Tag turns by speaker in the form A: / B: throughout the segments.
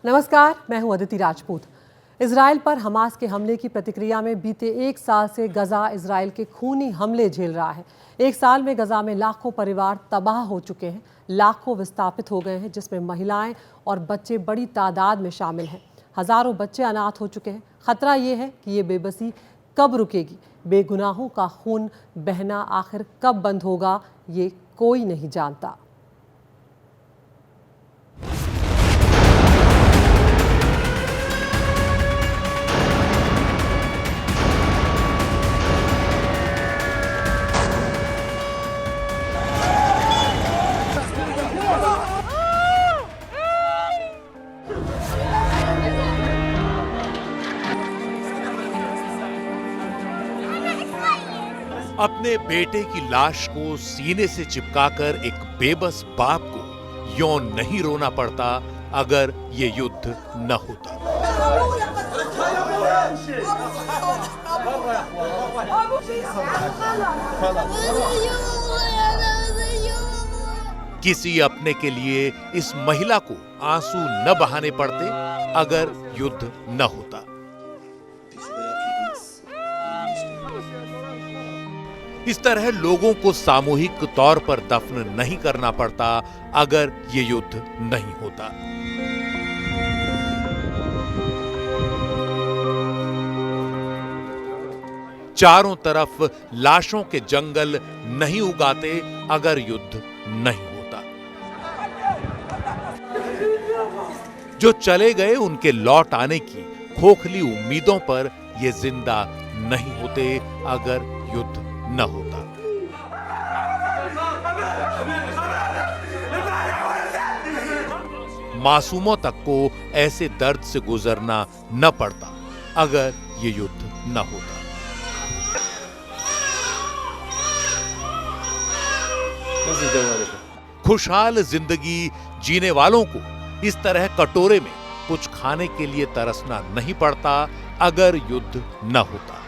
A: नमस्कार, मैं हूं अदिति राजपूत। इजराइल पर हमास के हमले की प्रतिक्रिया में बीते एक साल से गजा इजराइल के खूनी हमले झेल रहा है। एक साल में गजा में लाखों परिवार तबाह हो चुके हैं, लाखों विस्थापित हो गए हैं, जिसमें महिलाएं और बच्चे बड़ी तादाद में शामिल हैं। हजारों बच्चे अनाथ हो चुके हैं। खतरा ये है कि ये बेबसी कब रुकेगी, बेगुनाहों का खून बहना आखिर कब बंद होगा, ये कोई नहीं जानता।
B: अपने बेटे की लाश को सीने से चिपकाकर एक बेबस बाप को यूं नहीं रोना पड़ता अगर ये युद्ध न होता। किसी अपने के लिए इस महिला को आंसू न बहाने पड़ते अगर युद्ध न होता। इस तरह लोगों को सामूहिक तौर पर दफन नहीं करना पड़ता अगर ये युद्ध नहीं होता। चारों तरफ लाशों के जंगल नहीं उगाते अगर युद्ध नहीं होता। जो चले गए उनके लौट आने की खोखली उम्मीदों पर ये जिंदा नहीं होते अगर युद्ध न होता। मासूमों तक को ऐसे दर्द से गुजरना न पड़ता अगर ये युद्ध न होता। खुशहाल जिंदगी जीने वालों को इस तरह कटोरे में कुछ खाने के लिए तरसना नहीं पड़ता अगर युद्ध न होता।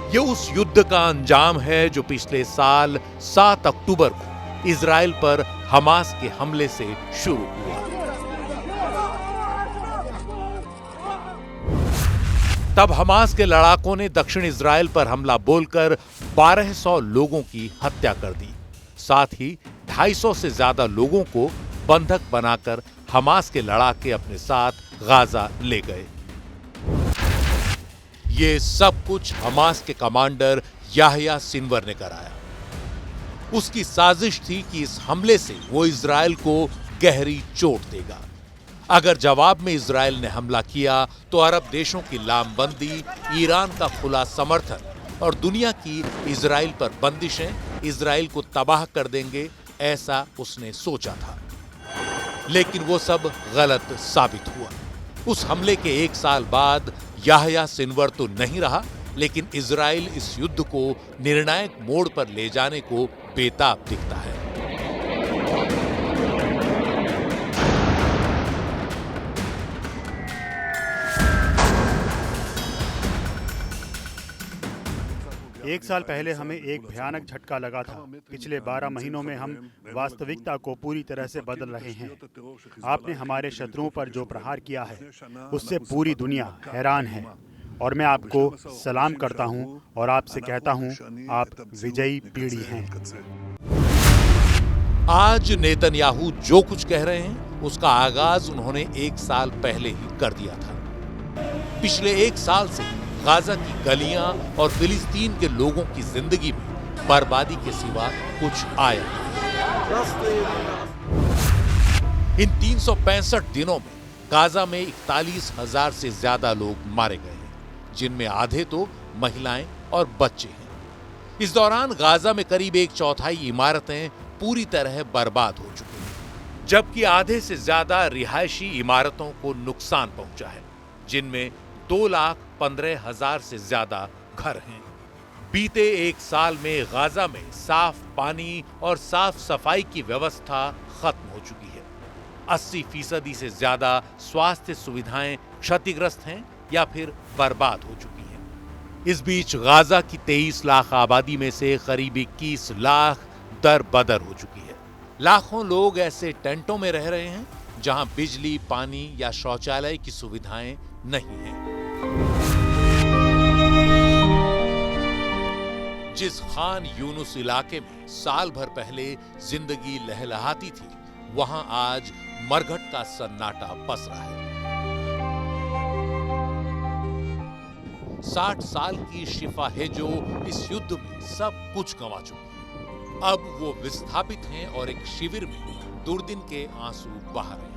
B: ये उस युद्ध का अंजाम है जो पिछले साल 7 अक्टूबर को इजराइल पर हमास के हमले से शुरू हुआ। तब हमास के लड़ाकों ने दक्षिण इजराइल पर हमला बोलकर 1200 लोगों की हत्या कर दी। साथ ही 250 से ज्यादा लोगों को बंधक बनाकर हमास के लड़ाके अपने साथ गाजा ले गए। ये सब कुछ हमास के कमांडर याह्या सिनवर ने कराया। उसकी साजिश थी कि इस हमले से वो इजराइल को गहरी चोट देगा। अगर जवाब में इजराइल ने हमला किया तो अरब देशों की लामबंदी, ईरान का खुला समर्थन और दुनिया की इजराइल पर बंदिशें इजराइल को तबाह कर देंगे, ऐसा उसने सोचा था। लेकिन वो सब गलत साबित हुआ। उस हमले के एक साल बाद याह्या सिनवर तो नहीं रहा, लेकिन इजराइल इस युद्ध को निर्णायक मोड़ पर ले जाने को बेताब दिखता है।
C: एक साल पहले हमें एक भयानक झटका लगा था। पिछले 12 महीनों में हम वास्तविकता को पूरी तरह से बदल रहे हैं। आपने हमारे शत्रुओं पर जो प्रहार किया है उससे पूरी दुनिया हैरान है और मैं आपको सलाम करता हूं और आपसे कहता हूं, आप विजयी पीढ़ी हैं।
B: आज नेतन्याहू जो कुछ कह रहे हैं उसका आगाज उन्होंने एक साल पहले ही कर दिया था। पिछले एक साल से गाजा की गलियां और फिलिस्तीन के लोगों की जिंदगी में बर्बादी के सिवा कुछ आया नहीं। इन 365 दिनों में गाजा में 41,000 से ज्यादा लोग मारे गए हैं, जिनमें आधे तो महिलाएं और बच्चे हैं। इस दौरान गाजा में करीब 1/4 इमारतें पूरी तरह बर्बाद हो चुकी हैं, जबकि आधे से ज्यादा रिहायशी इमारतों को नुकसान पहुंचा है, जिनमें 2,15,000 से ज्यादा घर हैं। बीते एक साल में गाजा में साफ पानी और साफ सफाई की व्यवस्था खत्म हो चुकी है। 80% से ज्यादा स्वास्थ्य सुविधाएं क्षतिग्रस्त हैं या फिर बर्बाद हो चुकी हैं। इस बीच गाजा की 23 लाख आबादी में से करीब 21 लाख दर बदर हो चुकी है। लाखों लोग ऐसे टेंटों में रह रहे हैं जहां बिजली, पानी या शौचालय की सुविधाएं नहीं हैं। जिस खान यूनुस इलाके में साल भर पहले जिंदगी लहलहाती थी, वहां आज मरघट का सन्नाटा पसरा है। 60 साल की शिफा है जो इस युद्ध में सब कुछ गंवा चुकी है। अब वो विस्थापित हैं और एक शिविर में दुर्दिन के आंसू बहा रहे हैं।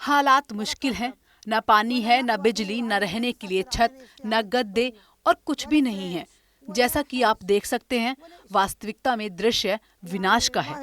D: हालात मुश्किल हैं। न पानी है, न बिजली, न रहने के लिए छत, न गद्दे और कुछ भी नहीं है। जैसा कि आप देख सकते हैं, वास्तविकता में दृश्य विनाश का है।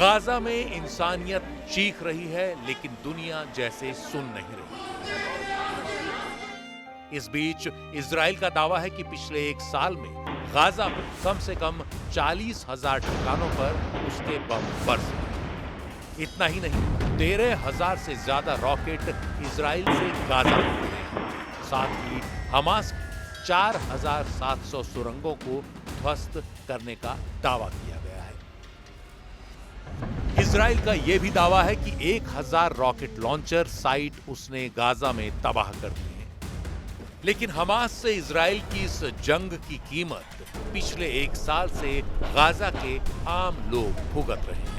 B: गाजा में इंसानियत चीख रही है, लेकिन दुनिया जैसे सुन नहीं रही। इस बीच इजराइल का दावा है कि पिछले एक साल में गाजा में कम से कम 40,000 ठिकानों पर उसके बम बरसे। इतना ही नहीं, 13,000 से ज्यादा रॉकेट इजराइल से गाजा में उड़े हैं। साथ ही हमास की 4,700 सुरंगों को ध्वस्त करने का दावा किया गया है। इजराइल का यह भी दावा है कि 1,000 रॉकेट लॉन्चर साइट उसने गाजा में तबाह कर दी है। लेकिन हमास से इजराइल की इस जंग की कीमत पिछले एक साल से गाजा के आम लोग भुगत रहे हैं।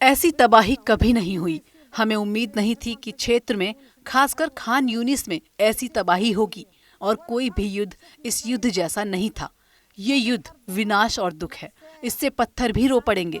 D: ऐसी तबाही कभी नहीं हुई। हमें उम्मीद नहीं थी कि क्षेत्र में, खासकर खान यूनिस में ऐसी तबाही होगी, और कोई भी युद्ध इस युद्ध जैसा नहीं था। ये युद्ध विनाश और दुख है। इससे पत्थर भी रो पड़ेंगे।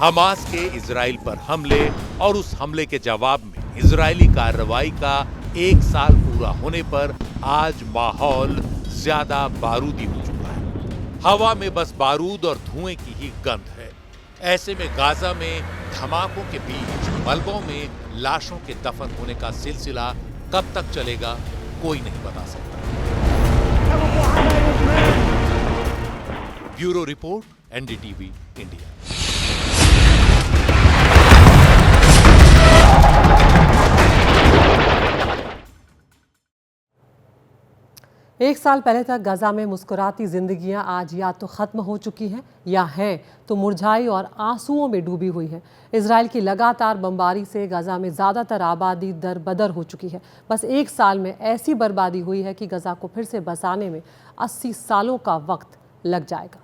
B: हमास के इजराइल पर हमले और उस हमले के जवाब में इजरायली कार्रवाई का एक साल पूरा होने पर आज माहौल ज्यादा बारूदी हो चुका है। हवा में बस बारूद और धुएं की ही गंध है। ऐसे में गाजा में धमाकों के बीच मलबों में लाशों के दफन होने का सिलसिला कब तक चलेगा, कोई नहीं बता सकता। Bureau report, NDTV India.
A: एक साल पहले तक गाजा में मुस्कुराती जिंदगियां आज या तो खत्म हो चुकी हैं या हैं तो मुरझाई और आंसुओं में डूबी हुई है। इजराइल की लगातार बमबारी से गाजा में ज़्यादातर आबादी दर बदर हो चुकी है। बस एक साल में ऐसी बर्बादी हुई है कि गाजा को फिर से बसाने में 80 सालों का वक्त लग जाएगा।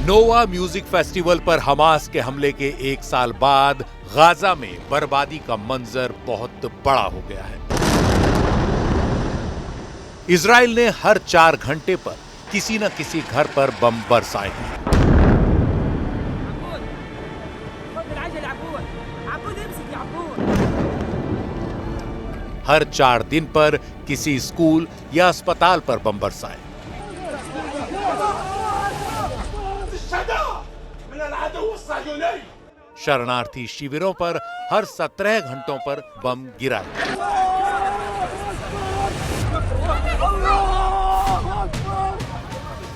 B: नोवा म्यूजिक फेस्टिवल पर हमास के हमले के एक साल बाद गाजा में बर्बादी का मंजर बहुत बड़ा हो गया है। इजराइल ने हर 4 घंटे पर किसी न किसी घर पर बम बरसाए हैं। हर 4 दिन पर किसी स्कूल या अस्पताल पर बम बरसाए। शरणार्थी शिविरों पर हर 17 घंटों पर बम गिराए।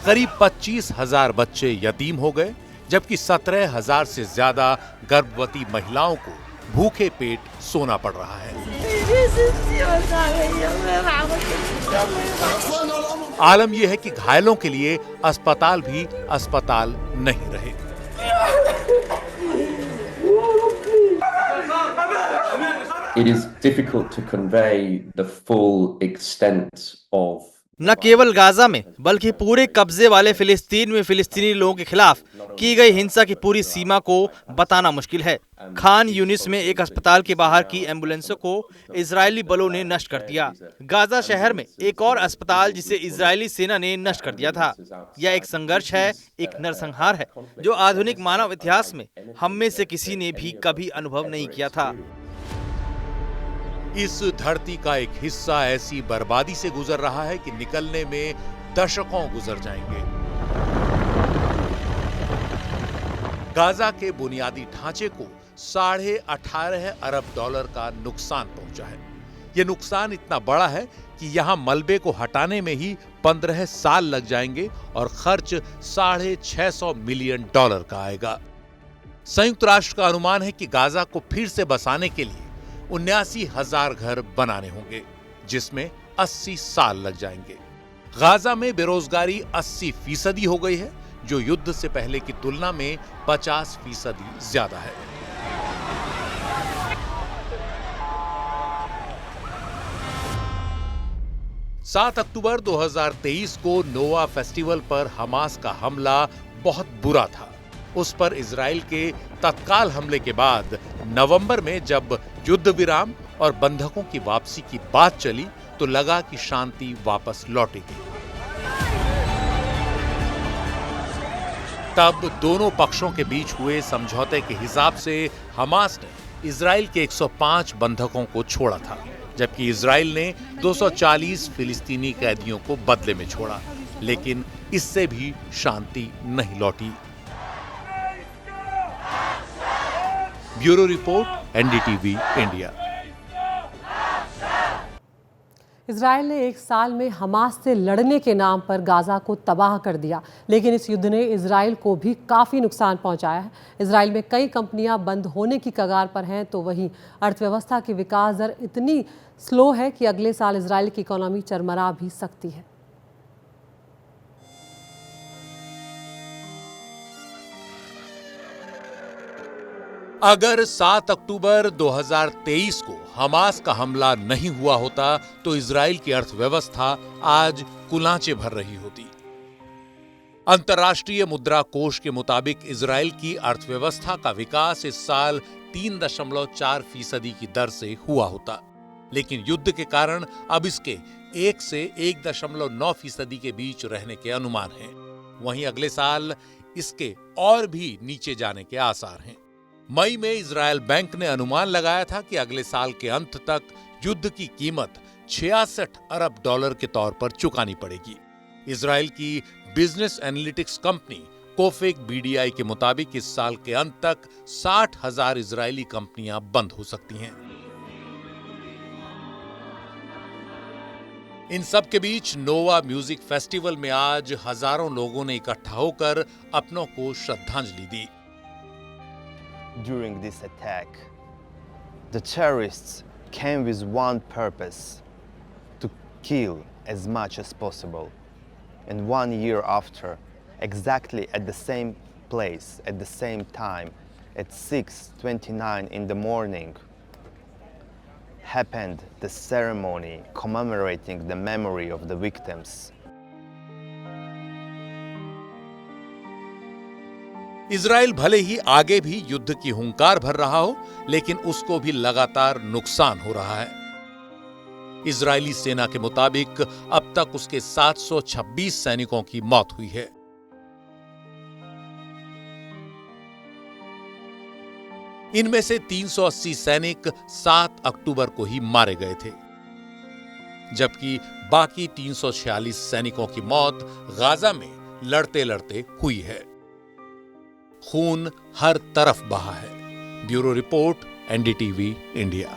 B: करीब 25,000 बच्चे यतीम हो गए, जबकि 17,000 से ज्यादा गर्भवती महिलाओं को भूखे पेट सोना पड़ रहा है। आलम यह है कि घायलों के लिए अस्पताल भी अस्पताल नहीं रहे।
E: It is difficult to convey the full extent of
F: न केवल गाजा में बल्कि पूरे कब्जे वाले फिलिस्तीन में फिलिस्तीनी लोगों के खिलाफ की गई हिंसा की पूरी सीमा को बताना मुश्किल है। खान यूनिस में एक अस्पताल के बाहर की एम्बुलेंसों को इजरायली बलों ने नष्ट कर दिया। गाजा शहर में एक और अस्पताल जिसे इजरायली सेना ने नष्ट कर दिया था। यह एक संघर्ष है, एक नरसंहार है जो आधुनिक मानव इतिहास में हम में से किसी ने भी कभी अनुभव नहीं किया था।
B: इस धरती का एक हिस्सा ऐसी बर्बादी से गुजर रहा है कि निकलने में दशकों गुजर जाएंगे। गाजा के बुनियादी ढांचे को $18.5 अरब का नुकसान पहुंचा है। यह नुकसान इतना बड़ा है कि यहां मलबे को हटाने में ही 15 साल लग जाएंगे और खर्च $650 मिलियन का आएगा। संयुक्त राष्ट्र का अनुमान है कि गाजा को फिर से बसाने के लिए 79,000 घर बनाने होंगे, जिसमें 80 साल लग जाएंगे। गाजा में बेरोजगारी 80% हो गई है, जो युद्ध से पहले की तुलना में 50% ज्यादा है। सात अक्टूबर 2023 को नोवा फेस्टिवल पर हमास का हमला बहुत बुरा था। उस पर इजराइल के तत्काल हमले के बाद नवंबर में जब युद्ध विराम और बंधकों की वापसी की बात चली तो लगा कि शांति वापस लौटेगी। तब दोनों पक्षों के बीच हुए समझौते के हिसाब से हमास ने इजराइल के 105 बंधकों को छोड़ा था, जबकि इजराइल ने 240 फिलिस्तीनी कैदियों को बदले में छोड़ा, लेकिन इससे भी शांति नहीं लौटी। Bureau report, NDTV India.
A: Israel ने एक साल में हमास से लड़ने के नाम पर गाजा को तबाह कर दिया, लेकिन इस युद्ध ने इजराइल को भी काफ़ी नुकसान पहुंचाया है। इजराइल में कई कंपनियां बंद होने की कगार पर हैं, तो वहीं अर्थव्यवस्था की विकास दर इतनी स्लो है कि अगले साल इजराइल की इकोनॉमी चरमरा भी सकती है।
B: अगर 7 अक्टूबर 2023 को हमास का हमला नहीं हुआ होता तो इजराइल की अर्थव्यवस्था आज कुलांचे भर रही होती। अंतर्राष्ट्रीय मुद्रा कोष के मुताबिक इजराइल की अर्थव्यवस्था का विकास इस साल 3.4% की दर से हुआ होता, लेकिन युद्ध के कारण अब इसके 1 से 1.9% के बीच रहने के अनुमान हैं। वहीं अगले साल इसके और भी नीचे जाने के आसार हैं। मई में इजराइल बैंक ने अनुमान लगाया था कि अगले साल के अंत तक युद्ध की कीमत $66 अरब के तौर पर चुकानी पड़ेगी। इजराइल की बिजनेस एनालिटिक्स कंपनी कोफेक बीडीआई के मुताबिक इस साल के अंत तक 60,000 इजरायली कंपनियां बंद हो सकती हैं। इन सब के बीच नोवा म्यूजिक फेस्टिवल में आज हजारों लोगों ने इकट्ठा होकर अपनों को श्रद्धांजलि दी।
G: During this attack, the terrorists came with one purpose: to kill as much as possible. And 1 year after, exactly at the same place, at the same time, at 6:29 in the morning, happened the ceremony commemorating the memory of the victims.
B: Israel भले ही आगे भी युद्ध की हुंकार भर रहा हो, लेकिन उसको भी लगातार नुकसान हो रहा है। इजरायली सेना के मुताबिक अब तक उसके 726 सैनिकों की मौत हुई है। इनमें से 380 सैनिक 7 अक्टूबर को ही मारे गए थे, जबकि बाकी 346 सैनिकों की मौत गाजा में लड़ते लड़ते हुई है। खून हर तरफ बहा है। Bureau report, NDTV India.